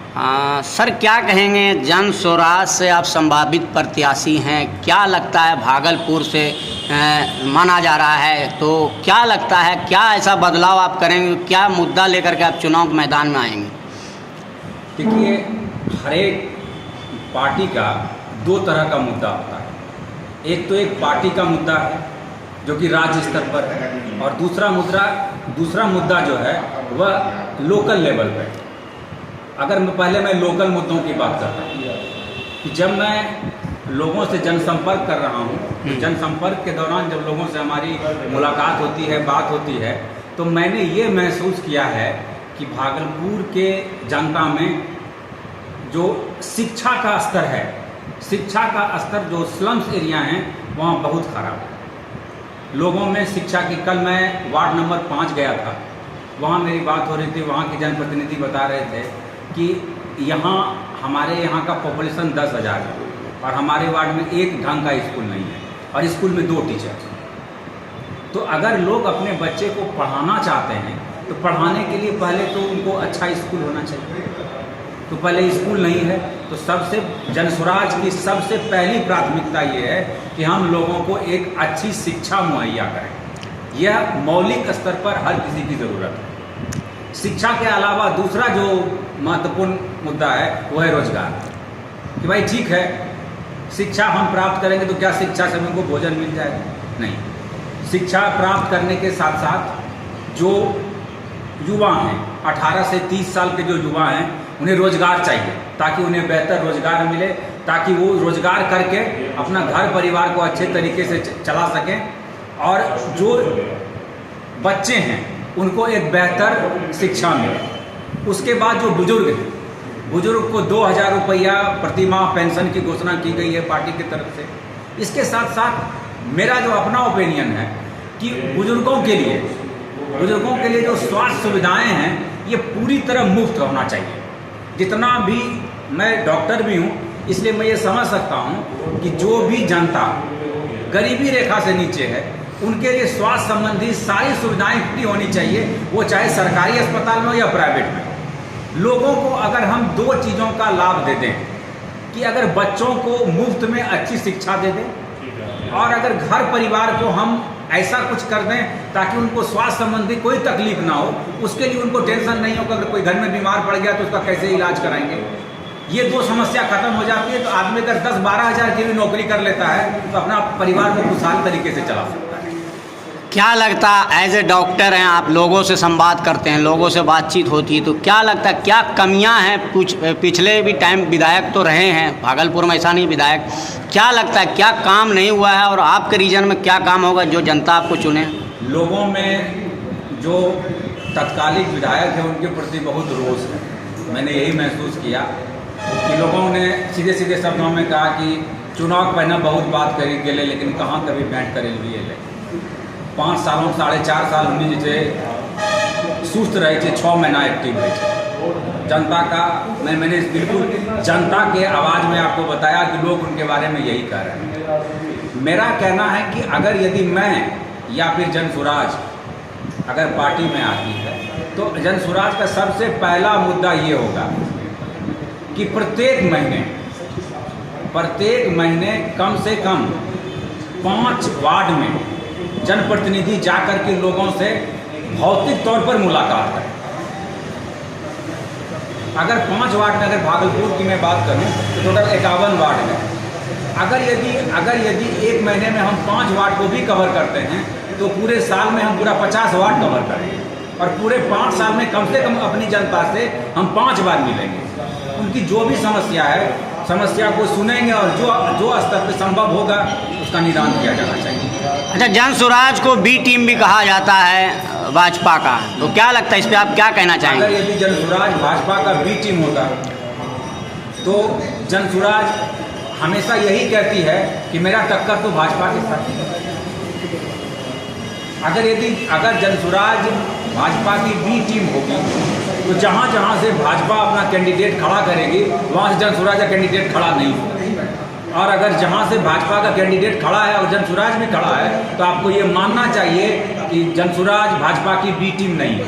Sir क्या कहेंगे, जन स्वराज से आप संभावित प्रत्याशी हैं, क्या लगता है भागलपुर से माना जा रहा है, तो क्या लगता है क्या ऐसा बदलाव आप करेंगे, क्या मुद्दा लेकर के आप चुनाव के मैदान में आएंगे? देखिए, हर एक पार्टी का दो तरह का मुद्दा होता है। एक तो एक पार्टी का मुद्दा है जो कि राज्य स्तर पर है, और दूसरा मुद्दा जो है वह लोकल लेवल पर है। अगर मैं लोकल मुद्दों की बात करता हूँ कि जब मैं लोगों से जनसंपर्क कर रहा हूँ, तो जनसंपर्क के दौरान जब लोगों से हमारी मुलाकात होती है, बात होती है, तो मैंने ये महसूस किया है कि भागलपुर के जनता में जो शिक्षा का स्तर है, शिक्षा का स्तर जो स्लम्स एरिया हैं वहाँ बहुत ख़राब है। लोगों में शिक्षा की, कल मैं वार्ड नंबर 5 गया था, वहाँ मेरी बात हो रही थी, वहाँ के जनप्रतिनिधि बता रहे थे कि हमारे यहाँ का पॉपुलेशन 10,000 है और हमारे वार्ड में एक ढंग का स्कूल नहीं है और स्कूल में 2 टीचर। तो अगर लोग अपने बच्चे को पढ़ाना चाहते हैं तो पढ़ाने के लिए पहले तो उनको अच्छा स्कूल होना चाहिए। तो पहले स्कूल नहीं है, तो सबसे जनस्वराज की सबसे पहली प्राथमिकता ये है कि हम लोगों को एक अच्छी शिक्षा मुहैया करें। यह मौलिक स्तर पर हर किसी की ज़रूरत है। शिक्षा के अलावा दूसरा जो महत्वपूर्ण मुद्दा है वो है रोजगार। कि भाई ठीक है, शिक्षा हम प्राप्त करेंगे तो क्या शिक्षा से हमको भोजन मिल जाएगा? नहीं। शिक्षा प्राप्त करने के साथ साथ जो युवा हैं, 18 से 30 साल के जो युवा हैं, उन्हें रोजगार चाहिए ताकि उन्हें बेहतर रोजगार मिले, ताकि वो रोजगार करके अपना घर परिवार को अच्छे तरीके से चला सकें। और जो बच्चे हैं उनको एक बेहतर शिक्षा मिले। उसके बाद जो बुजुर्ग को 2,000 रुपया प्रति माह पेंशन की घोषणा की गई है पार्टी की तरफ से। इसके साथ साथ मेरा जो अपना ओपिनियन है कि बुजुर्गों के लिए जो स्वास्थ्य सुविधाएं हैं ये पूरी तरह मुफ्त होना चाहिए। जितना भी, मैं डॉक्टर भी हूँ इसलिए मैं ये समझ सकता हूँ कि जो भी जनता गरीबी रेखा से नीचे है उनके लिए स्वास्थ्य संबंधी सारी सुविधाएं फ्री होनी चाहिए, वो चाहे सरकारी अस्पताल में हो या प्राइवेट में। लोगों को अगर हम 2 चीज़ों का लाभ दे दें कि अगर बच्चों को मुफ्त में अच्छी शिक्षा दे दें और अगर घर परिवार को हम ऐसा कुछ कर दें ताकि उनको स्वास्थ्य संबंधी कोई तकलीफ ना हो, उसके लिए उनको टेंशन नहीं हो कि अगर कोई घर में बीमार पड़ गया तो उसका कैसे इलाज कराएंगे। ये 2 समस्या खत्म हो जाती है तो आदमी अगर 10-12 हज़ार की भी नौकरी कर लेता है तो अपना परिवार को खुशहाल तरीके से चला सकता है। क्या लगता है, एज ए डॉक्टर हैं आप, लोगों से संवाद करते हैं, लोगों से बातचीत होती है, तो क्या लगता है क्या कमियां हैं? पिछले भी टाइम विधायक तो रहे हैं भागलपुर में, ऐसा नहीं विधायक, क्या लगता है क्या काम नहीं हुआ है और आपके रीजन में क्या काम होगा जो जनता आपको चुने? लोगों में जो तत्कालिक विधायक है उनके प्रति बहुत रोष है। मैंने यही महसूस किया कि लोगों ने सीधे सीधे शब्दों में कहा कि चुनाव पहले बहुत बात करी गेले लेकिन कहाँ कभी बैठ कर लिए ले। 5 सालों 4.5 साल हमने जैसे सुस्त रहे थे, 6 महीना एक्टिव रहे। जनता का मैंने बिल्कुल जनता के आवाज़ में आपको बताया कि लोग उनके बारे में यही कह रहे हैं। मेरा कहना है कि अगर यदि मैं या फिर जनस्वराज अगर पार्टी में आती है तो जनस्वराज का सबसे पहला मुद्दा ये होगा कि प्रत्येक महीने कम से कम 5 वार्ड में जनप्रतिनिधि जाकर के लोगों से भौतिक तौर पर मुलाकात करें। अगर 5 वार्ड में, अगर भागलपुर की मैं बात करूं तो टोटल 51 वार्ड है। अगर यदि एक महीने में हम 5 वार्ड को भी कवर करते हैं तो पूरे साल में हम पूरा 50 वार्ड कवर करेंगे और पूरे 5 साल में कम से कम अपनी जनता से हम 5 बार मिलेंगे। उनकी जो भी समस्या को सुनेंगे और जो स्तर पर संभव होगा उसका निदान किया जाना चाहिए। अच्छा, जनस्वराज को बी टीम भी कहा जाता है भाजपा का, तो क्या लगता है इस पर आप क्या कहना चाहेंगे? अगर यदि जनस्वराज भाजपा का बी टीम होता तो जनस्वराज हमेशा यही कहती है कि मेरा टक्कर तो भाजपा के साथ है। अगर जनस्वराज भाजपा की बी टीम होगी तो जहाँ से भाजपा अपना कैंडिडेट खड़ा करेगी वहाँ से जनस्वराज का कैंडिडेट खड़ा नहीं होगा। और अगर जहाँ से भाजपा का कैंडिडेट खड़ा है और जनस्वराज में खड़ा है तो आपको ये मानना चाहिए कि जनस्वराज भाजपा की बी टीम नहीं है।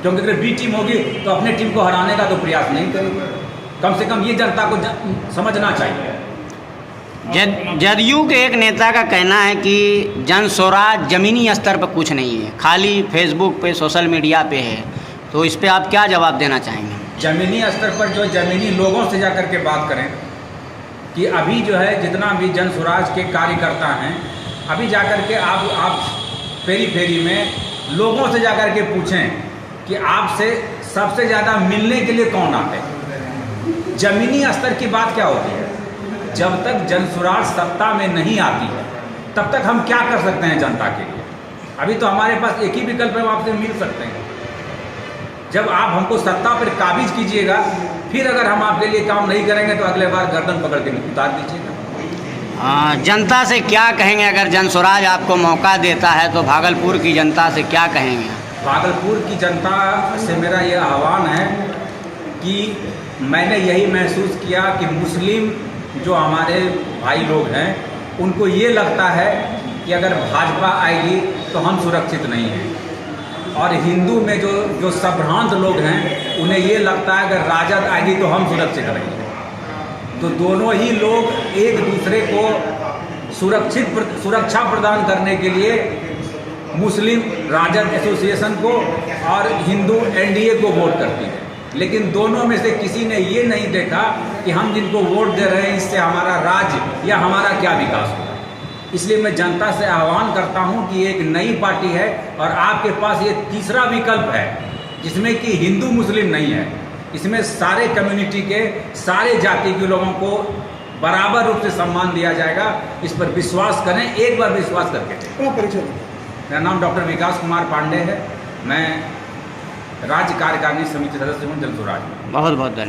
क्योंकि अगर बी टीम होगी तो अपने टीम को हराने का तो प्रयास नहीं करेगी। कम से कम ये जनता को समझना चाहिए। जदयू के एक नेता का कहना है कि जन स्वराज ज़मीनी स्तर पर कुछ नहीं है, खाली फेसबुक पे सोशल मीडिया पे है, तो इस पे आप क्या जवाब देना चाहेंगे? ज़मीनी स्तर पर जो ज़मीनी लोगों से जाकर के बात करें कि अभी जो है जितना भी जन स्वराज के कार्यकर्ता हैं, अभी जाकर के आप फेरी फेरी में लोगों से जाकर के पूछें कि आपसे सबसे ज़्यादा मिलने के लिए कौन आते हैं। ज़मीनी स्तर की बात क्या होती है? जब तक जन स्वराज सत्ता में नहीं आती है तब तक हम क्या कर सकते हैं जनता के लिए? अभी तो हमारे पास एक ही विकल्प है, हम आपसे मिल सकते हैं। जब आप हमको सत्ता पर काबिज कीजिएगा, फिर अगर हम आपके लिए काम नहीं करेंगे तो अगले बार गर्दन पकड़ के उतार दीजिएगा। जनता से क्या कहेंगे अगर जन स्वराज आपको मौका देता है तो भागलपुर की जनता से क्या कहेंगे? भागलपुर की जनता से मेरा ये आह्वान है कि मैंने यही महसूस किया कि मुस्लिम जो हमारे भाई लोग हैं उनको ये लगता है कि अगर भाजपा आएगी तो हम सुरक्षित नहीं हैं, और हिंदू में जो संभ्रांत लोग हैं उन्हें ये लगता है अगर राजद आएगी तो हम सुरक्षित रहेंगे। तो दोनों ही लोग एक दूसरे को सुरक्षा प्रदान करने के लिए मुस्लिम राजद एसोसिएशन को और हिंदू एनडीए को वोट करती है, लेकिन दोनों में से किसी ने ये नहीं देखा कि हम जिनको वोट दे रहे हैं इससे हमारा राज्य या हमारा क्या विकास होगा। इसलिए मैं जनता से आह्वान करता हूं कि एक नई पार्टी है और आपके पास ये तीसरा विकल्प है जिसमें कि हिंदू मुस्लिम नहीं है, इसमें सारे कम्युनिटी के सारे जाति के लोगों को बराबर रूप से सम्मान दिया जाएगा। इस पर विश्वास करें, एक बार विश्वास करके। मेरा नाम डॉक्टर विकास कुमार पांडे है, मैं राज्य कार्यकारिणी समिति सदस्य हूँ जन स्वराज। बहुत बहुत धन्यवाद।